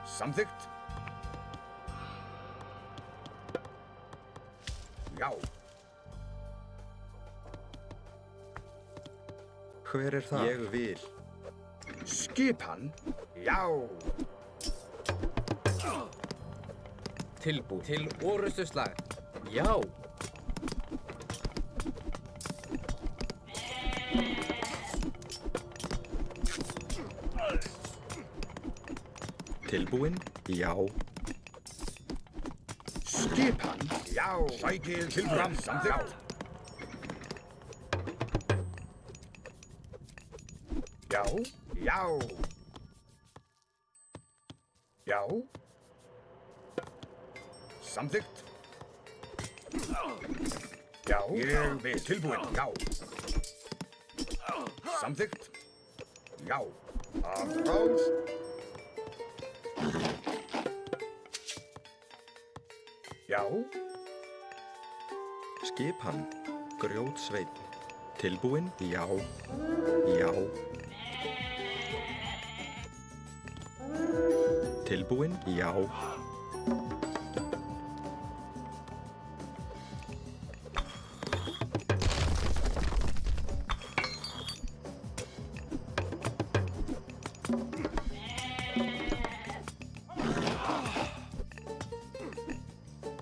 Samþykkt. Já. Hver er það? Ég vil. Skipan. Já. Tilbúin. Til orrustuslag. Já. Tilbúin? Já. Skipan. Já. Sækið til fram. Samþykkt. Já. Já. Já. Samþykkt. Já. Ég vil. Tilbúin. Já. Samþykkt. Já. Afrás. Já. Skipan. Grjótsveinn. Tilbúin? Já. Já. Tilbúin? Já.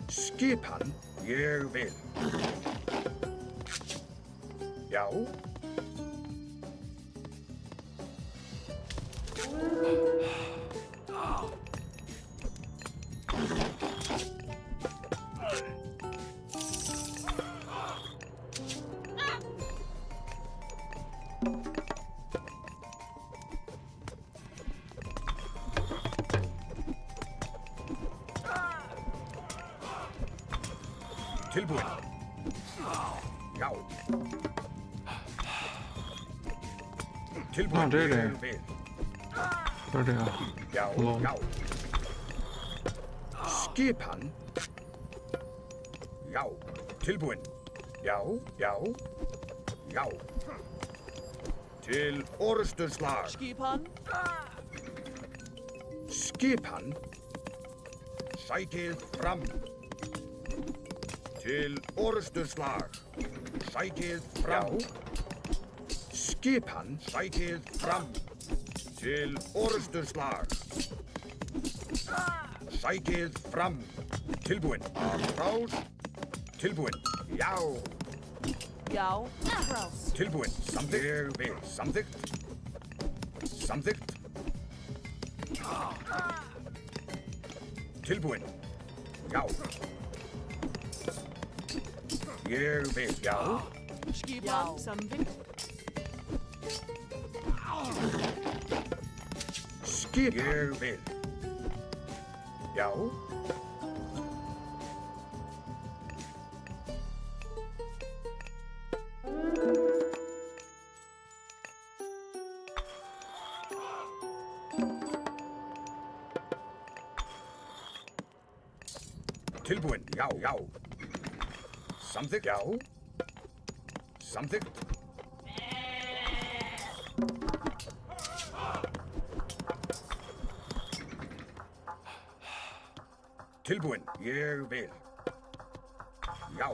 Skipan. Ég vil. Já. Tilbúin. Já. Tilbúin. det er det. Ég vil. Where they are? Já, Lol. já. Skipan. Já. Tilbúin. Já, já. Já. Til orrustuslag. Skipan. Skipan. Sækið fram. Til orrustuslag. Sækið fram. Já. Skipan. Sækið fram. Til orrustuslag. Sækið fram. Tilbúin. Afrás. Tilbúin. Já. Já. Afrás. Tilbúin. Samþykkt. Ég vil. Samþykkt. Samþykkt. Tilbúin. Já. Ég vil. Já. Skipan. Samþykkt. Skip. Ég vil. Já. Tilbúin. Já, já. Samþykkt. Já. Samþykkt. Tilbúinn. Ég vil. Já.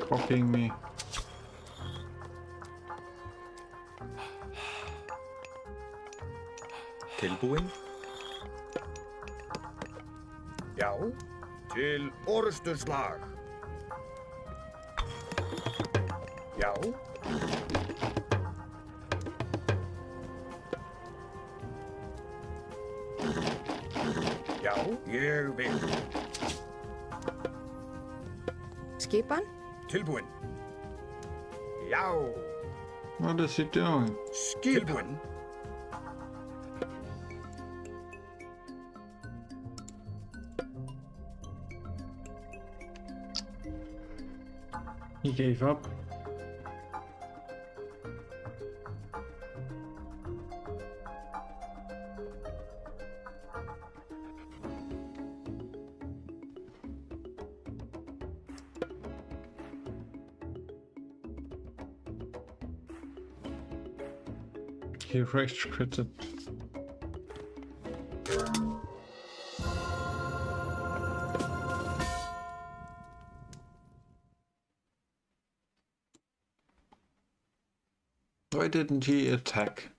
Copying me. Tilbúinn. Já. Til orrustuslag. Já. Já, ég vil. Skipan? Tilbúinn. Já. What is he doing? Tilbúinn. He gave up. He rage quitted. Why didn't he attack?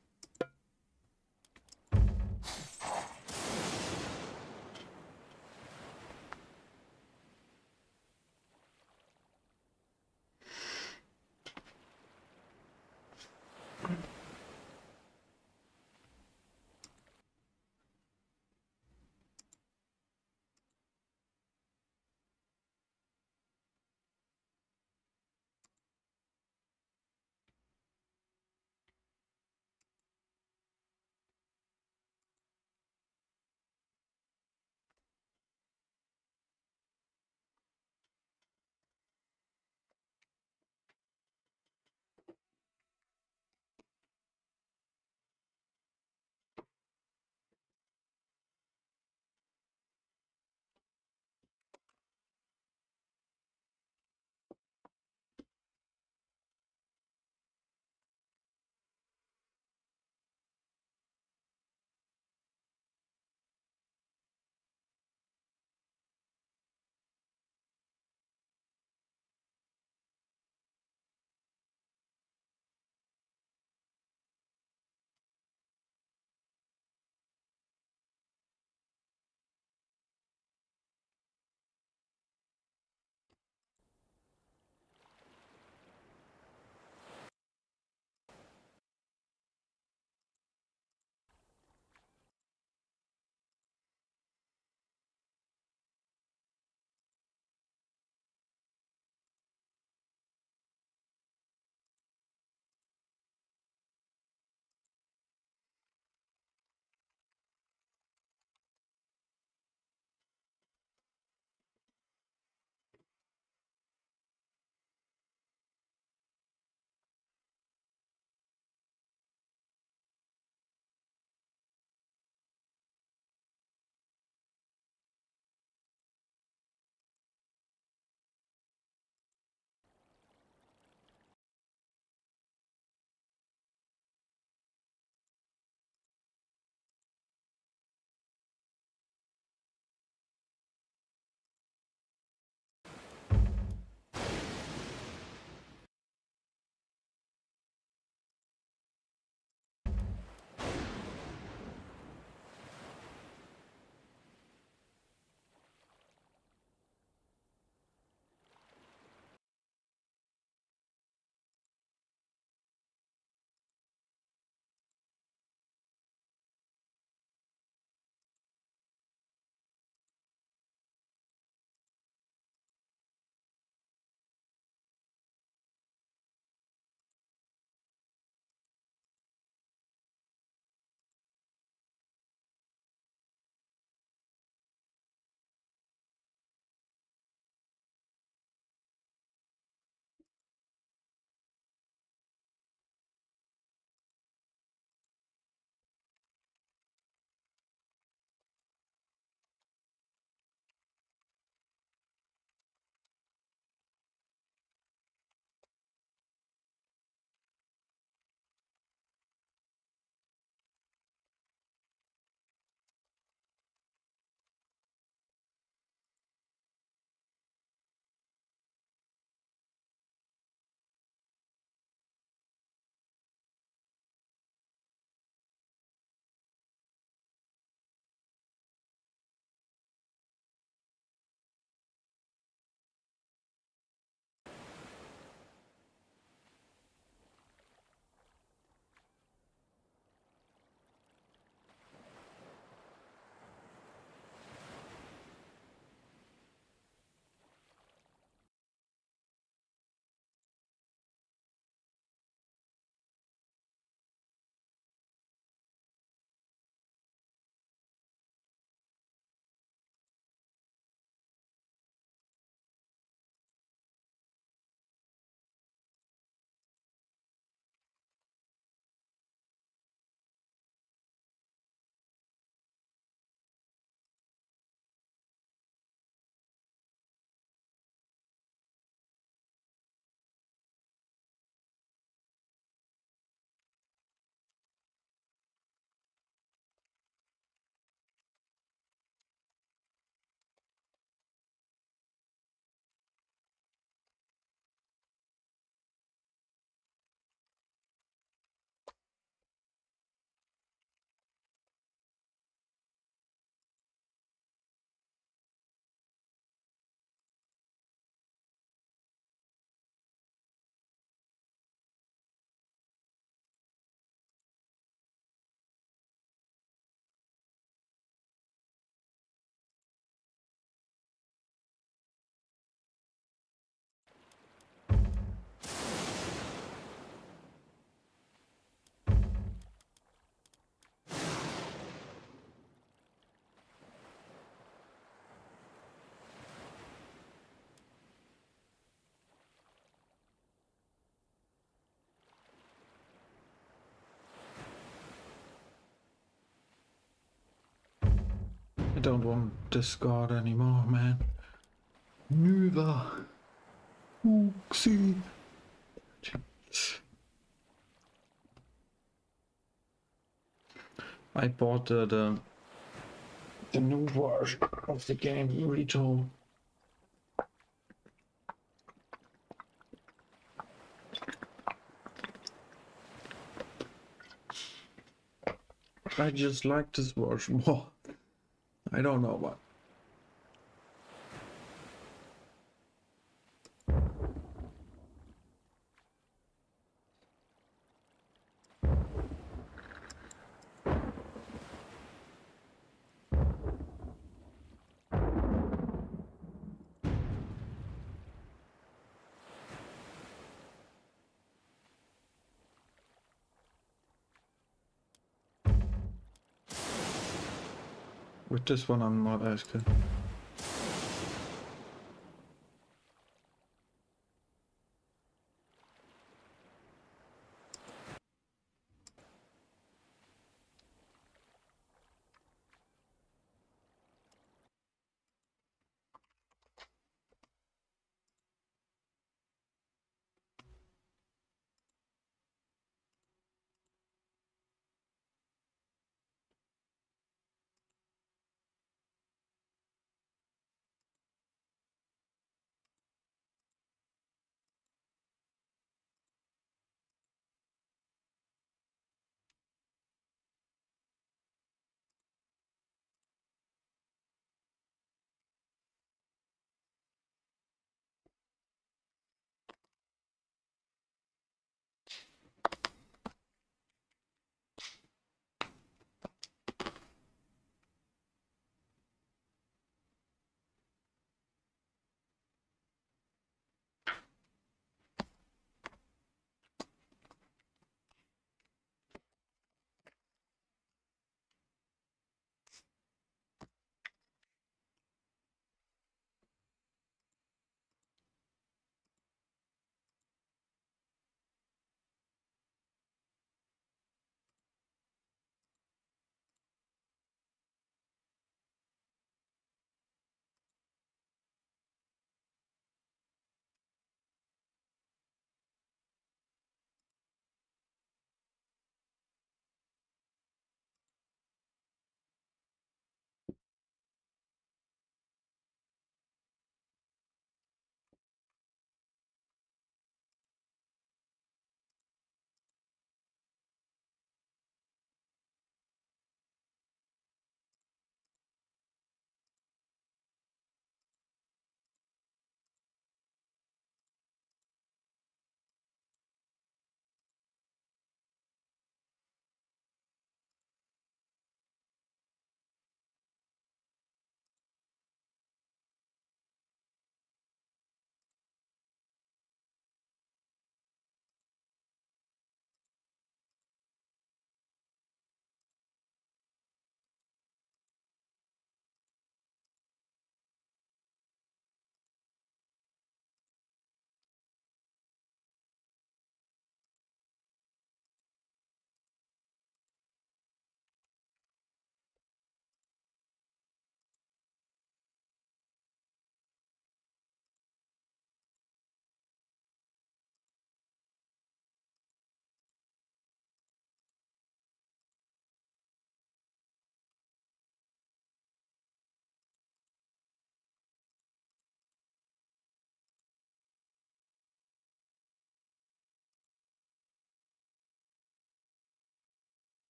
I don't want this god anymore, man. Neither. Oopsie. I bought the new version of the game Retold. I just like this version more. I don't know why. With this one I'm not as good.